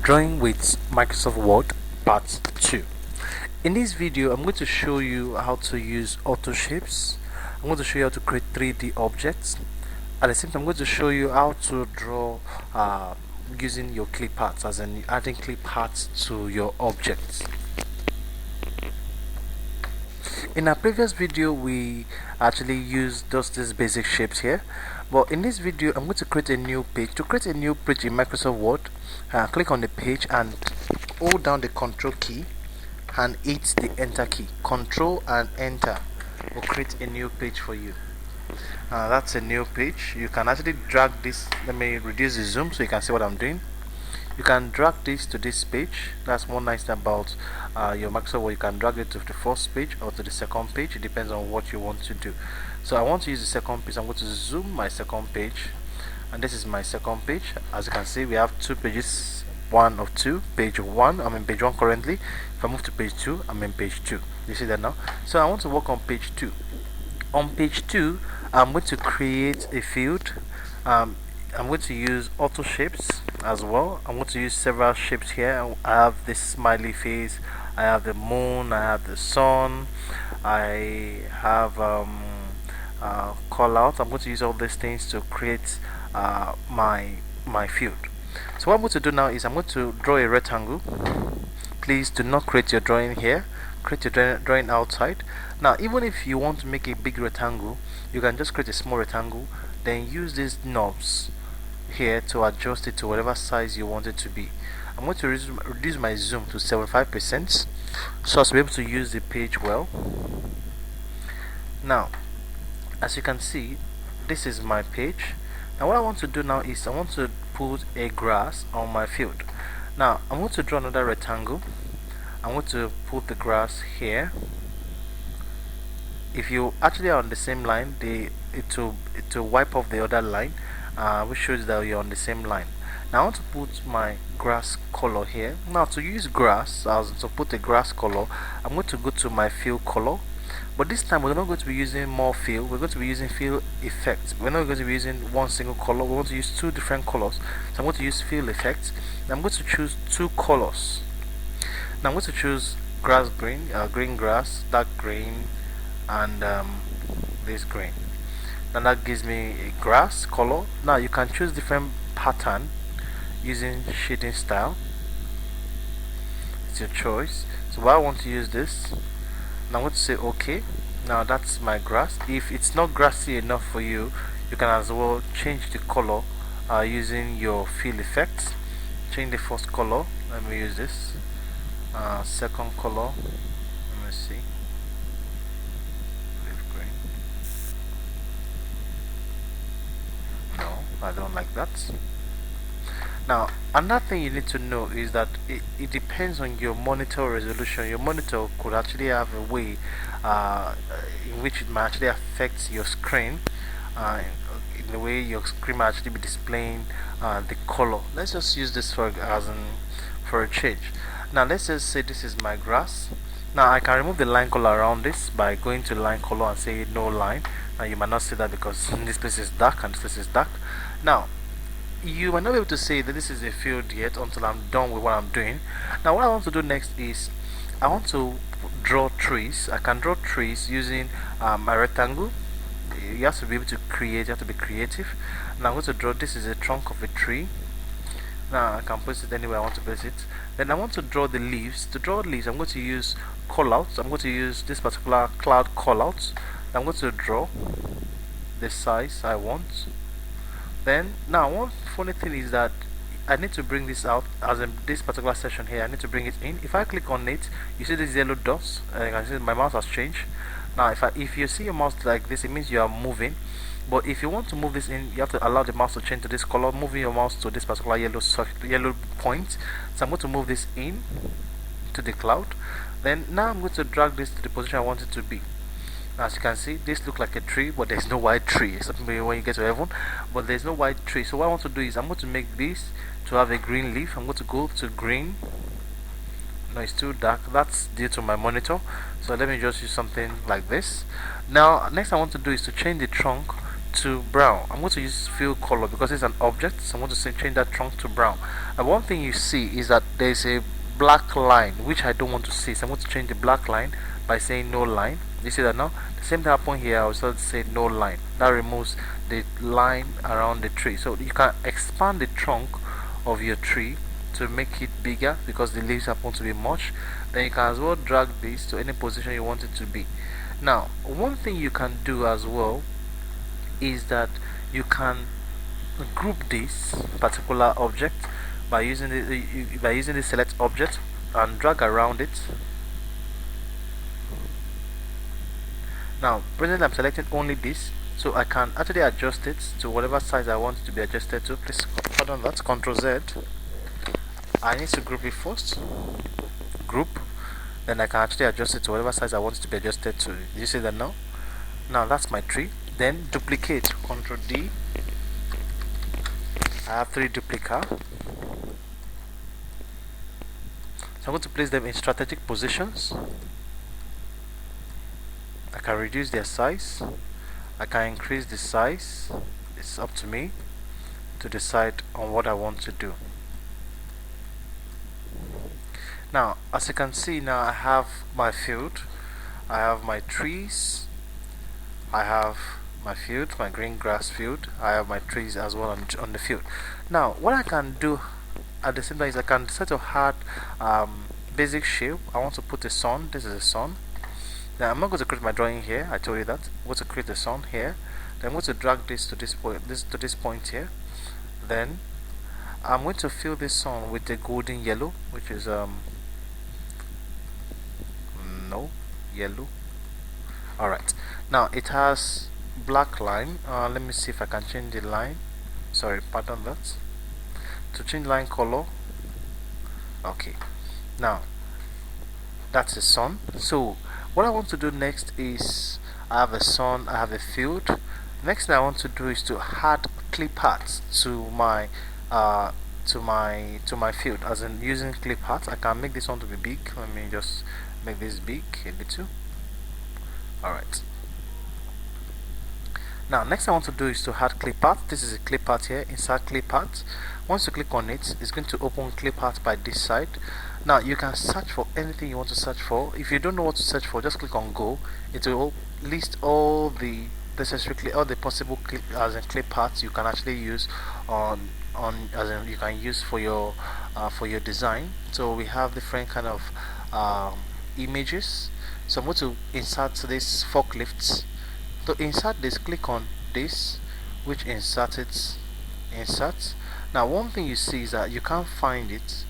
Drawing with Microsoft Word Part 2. In this video, I'm going to show you how to use auto shapes. I'm going to show you how to create 3D objects. At the same time, I'm going to show you how to draw using your clip arts, as in adding clip arts to your objects. In our previous video, we actually used just these basic shapes here, but in this video I'm going to create a new page. To create a new page in Microsoft Word, click on the page and hold down the Control key and hit the Enter key. Control and Enter will create a new page for you. That's a new page. You can actually drag this. Let me reduce the zoom so you can see what I'm doing. You can drag this to this page. That's one nice thing about your Microsoft Word. You can drag it to the first page or to the second page. It depends on what you want to do. So I want to use the second page. I'm going to zoom my second page, and this is my second page. As you can see, we have two pages, one of two. Page one, I'm in page one currently. If I move to page two, I'm in page two. You see that now? So I want to work on page two. On page two, I'm going to create a field. I'm going to use auto shapes as well. I'm going to use several shapes here. I have this smiley face, I have the moon, I have the sun, I have call out. I'm going to use all these things to create my field. So what I'm going to do now is I'm going to draw a rectangle. Please do not create your drawing here. Create your drawing outside. Now, even if you want to make a big rectangle, you can just create a small rectangle, then use these knobs here to adjust it to whatever size you want it to be. I'm going to reduce my zoom to 75% so as to be able to use the page well. Now, as you can see, this is my page. Now what I want to do now is I want to put a grass on my field. Now I'm going to draw another rectangle. I'm going to put the grass here. If you actually are on the same line, it will wipe off the other line, which shows that you're on the same line. Now I want to put my grass color here. Now to use grass, to put a grass color, I'm going to go to my fill color. But this time we're not going to be using more fill, we're going to be using fill effects. We're not going to be using one single color, we're going to use two different colors. So I'm going to use fill effects. I'm going to choose two colors. Now I'm going to choose grass green, green grass, dark green, and this green. Now that gives me a grass color. Now you can choose different pattern using shading style. It's your choice. So I want to use this. Now I'm going to say OK. Now that's my grass. If it's not grassy enough for you, you can as well change the color using your fill effects. Change the first color. Let me use this. Second color. Let me see. Leaf green. No, I don't like that. Now another thing you need to know is that it depends on your monitor resolution. Your monitor could actually have a way in which it might actually affect your screen, in the way your screen might actually be displaying the color. Let's just use this for a change. Now let's just say this is my grass. Now I can remove the line color around this by going to line color and say no line. Now you might not see that because this place is dark and this place is dark. Now you might not be able to say that this is a field yet until I'm done with what I'm doing. Now what I want to do next is I want to draw trees. I can draw trees using my rectangle. You have to be able to create, you have to be creative. Now I'm going to draw, this is a trunk of a tree. Now I can place it anywhere I want to place it. Then I want to draw the leaves. To draw leaves, I'm going to use callouts. I'm going to use this particular cloud callouts. I'm going to draw the size I want. Then now one funny thing is that I need to bring this out, as in this particular section here I need to bring it in. If I click on it, you see these yellow dots, and you can see my mouse has changed. Now if you see your mouse like this, it means you are moving. But if you want to move this in, you have to allow the mouse to change to this color, moving your mouse to this particular yellow point. So I'm going to move this in to the cloud. Then now I'm going to drag this to the position I want it to be. As you can see, this looks like a tree, but there's no white tree, except maybe when you get to heaven. But there's no white tree. So what I want to do is I'm going to make this to have a green leaf. I'm going to go to green. No, it's too dark. That's due to my monitor. So let me just use something like this. Now next I want to do is to change the trunk to brown. I'm going to use fill color because it's an object, so I'm going to say change that trunk to brown. And one thing you see is that there's a black line which I don't want to see, so I'm going to change the black line by saying no line. You see that now? The same thing happened here. I will start to say no line. That removes the line around the tree. So you can expand the trunk of your tree to make it bigger because the leaves happen to be much. Then you can as well drag this to any position you want it to be. Now, one thing you can do as well is that you can group this particular object by using the select object and drag around it. Now presently I'm selecting only this, so I can actually adjust it to whatever size I want it to be adjusted to. Please pardon that, Ctrl Z. I need to group it first, group, then I can actually adjust it to whatever size I want it to be adjusted to. You see that now? Now that's my tree. Then duplicate, Ctrl D. I have 3 duplicates. So I'm going to place them in strategic positions. I can reduce their size. I can increase the size. It's up to me to decide on what I want to do. Now, as you can see, now I have my field. I have my trees. I have my field, my green grass field. I have my trees as well on the field. Now, what I can do at the same time is I can set a hard basic shape. I want to put a sun. This is a sun. Now I'm not going to create my drawing here. I told you that. I'm going to create the sun here. Then I'm going to drag this to this point. This point here. Then I'm going to fill this sun with the golden yellow, which is no yellow. All right. Now it has black line. Let me see if I can change the line. Sorry, pardon that. To change line color. Okay. Now that's the sun. So what I want to do next is I have a sun, I have a field. Next thing I want to do is to add clip art to my field. As in using clip art, I can make this one to be big. Let me just make this big a little. Alright. Now next I want to do is to add clip art. This is a clip art here. Insert clip art. Once you click on it, it's going to open clip art by this side. Now you can search for anything you want to search for. If you don't know what to search for, just click on go. It will list all the possible clip parts you can actually use you can use for your design. So we have different kind of images. So I'm going to insert this forklifts. To insert this, click on this, which insert. Now one thing you see is that you can't find it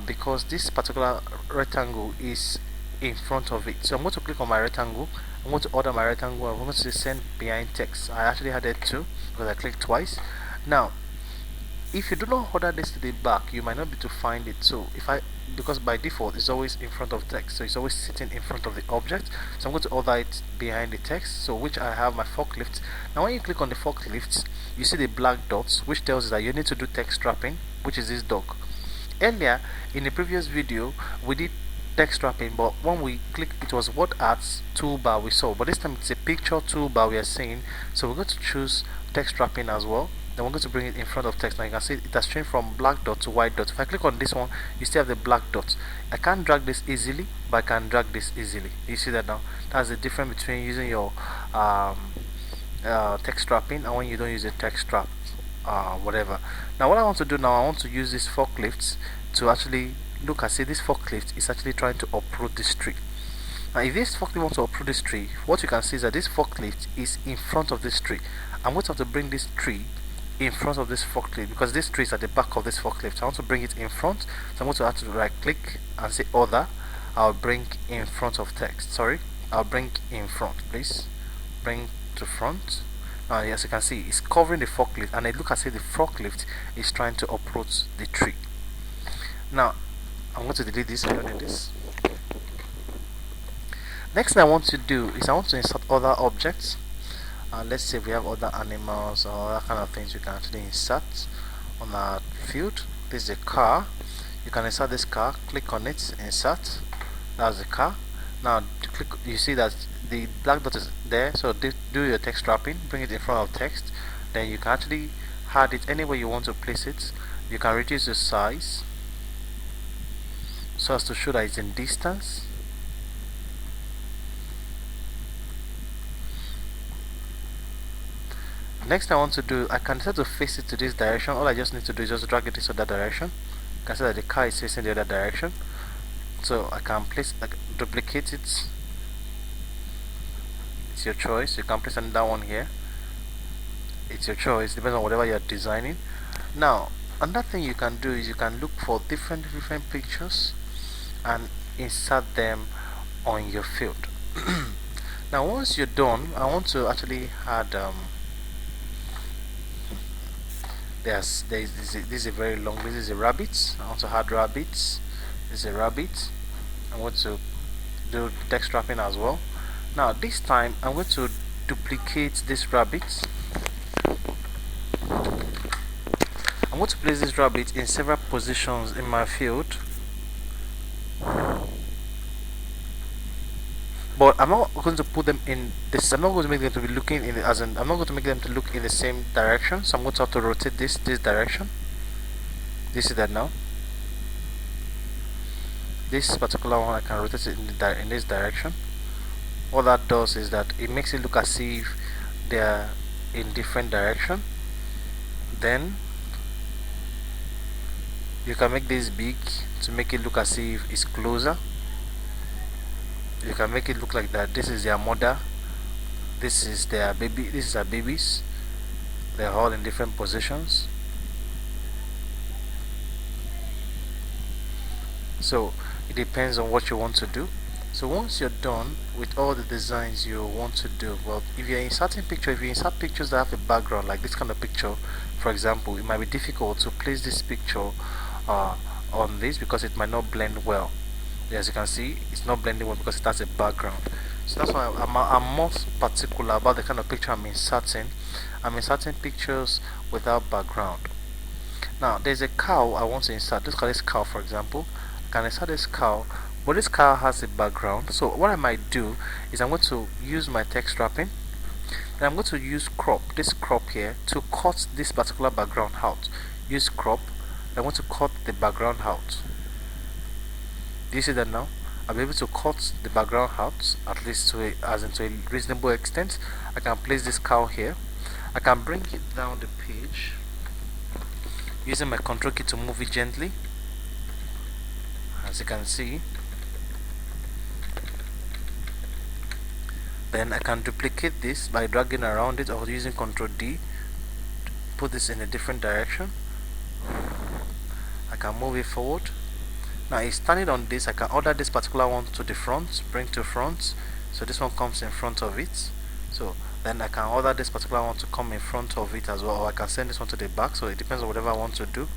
because this particular rectangle is in front of it. So I'm going to click on my rectangle. I'm going to order my rectangle. I'm going to say send behind text. I actually had it too because I clicked twice. Now if you do not order this to the back, you might not be able to find it. So because by default it's always in front of text, so it's always sitting in front of the object. So I'm going to order it behind the text, so which I have my forklift. Now when you click on the forklift, you see the black dots, which tells you that you need to do text wrapping, which is this dog. Earlier in the previous video we did text wrapping, but when we click, it was what arts toolbar we saw, but this time it's a picture toolbar we are seeing. So we're going to choose text wrapping as well. Then we're going to bring it in front of text. Now you can see it has changed from black dot to white dot. If I click on this one, you still have the black dots. I can't drag this easily, but I can drag this easily. You see that now? That's the difference between using your text wrapping and when you don't use a text wrap whatever. Now what I want to do now, I want to use this forklift to actually look and see this forklift is actually trying to uproot this tree. Now if this forklift wants to uproot this tree, what you can see is that this forklift is in front of this tree. I'm going to have to bring this tree in front of this forklift because this tree is at the back of this forklift. I want to bring it in front, so I'm going to have to right click and say other. I'll bring in front of text. Sorry, I'll bring in front, please. Bring to front. Now as you can see, it's covering the forklift, and it looks as if the forklift is trying to uproot the tree. Now I'm going to delete this. I don't need this. Next thing I want to do is I want to insert other objects. Let's say we have other animals or other kind of things you can actually insert on our field. This is a car. You can insert this car. Click on it, insert. That's the car. Now click. You see that the black dot is there, so do your text wrapping, bring it in front of text. Then you can actually add it anywhere you want to place it. You can reduce the size so as to show that it's in distance. Next I want to do, I can set to face it to this direction. All I just need to do is just drag it into that direction. You can see that the car is facing the other direction. So I can duplicate it. It's your choice. You can place another one here. It's your choice, depends on whatever you're designing. Now another thing you can do is you can look for different pictures and insert them on your field. Now once you're done, I want to actually add this is a very long, this is a rabbit. I want to add rabbits. This is a rabbit. I want to do text wrapping as well. Now this time I'm going to duplicate this rabbit. I'm going to place this rabbit in several positions in my field, but I'm not going to put them in this. I'm not going to make them to be looking in I'm not going to make them to look in the same direction. So I'm going to have to rotate this direction. This is that now. This particular one I can rotate it in this direction. What that does is that it makes it look as if they're in different direction. Then you can make this big to make it look as if it's closer. You can make it look like that. This is their mother, this is their baby, this is their babies. They're all in different positions. So it depends on what you want to do. So once you're done with all the designs you want to do, well, if you're inserting pictures, if you insert pictures that have a background like this kind of picture, for example, it might be difficult to place this picture on this because it might not blend well. As you can see, it's not blending well because it has a background. So that's why I'm more particular about the kind of picture I'm inserting. I'm inserting pictures without background. Now there's a cow I want to insert. Let's call this cow, for example. I can insert this cow, but this cow has a background. So what I might do is I'm going to use my text wrapping, and I'm going to use this crop here to cut this particular background out. Use crop. I want to cut the background out. Do you see that now? I'll be able to cut the background out, at least to a reasonable extent. I can place this cow here. I can bring it down the page using my control key to move it gently. As you can see, then I can duplicate this by dragging around it or using Ctrl D to put this in a different direction. I can move it forward. Now it's standing on this. I can order this particular one to the front, bring to front, so this one comes in front of it. So then I can order this particular one to come in front of it as well, or I can send this one to the back. So it depends on whatever I want to do.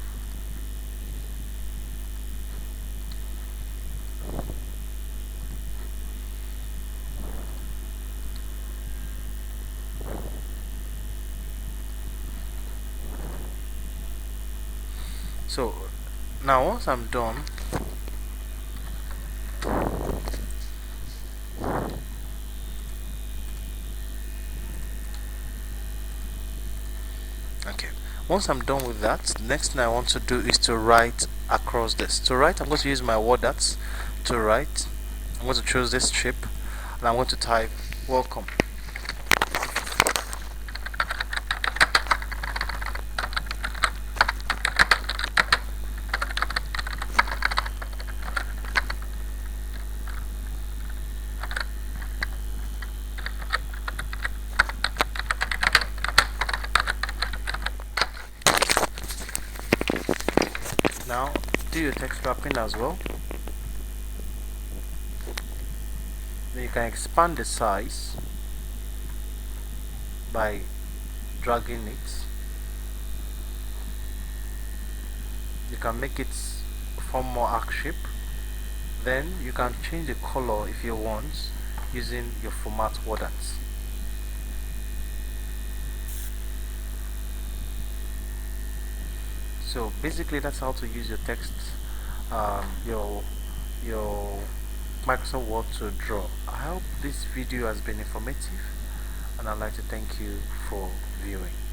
So now once I'm done, okay, once I'm done with that, the next thing I want to do is to write across this. To write, I'm going to use my word arts to write. I'm going to choose this strip and I'm going to type welcome. Now do your text wrapping as well. Then you can expand the size by dragging it. You can make it form more arc shape. Then you can change the color if you want using your format word arts. So basically that's how to use your text, your Microsoft Word to draw. I hope this video has been informative, and I'd like to thank you for viewing.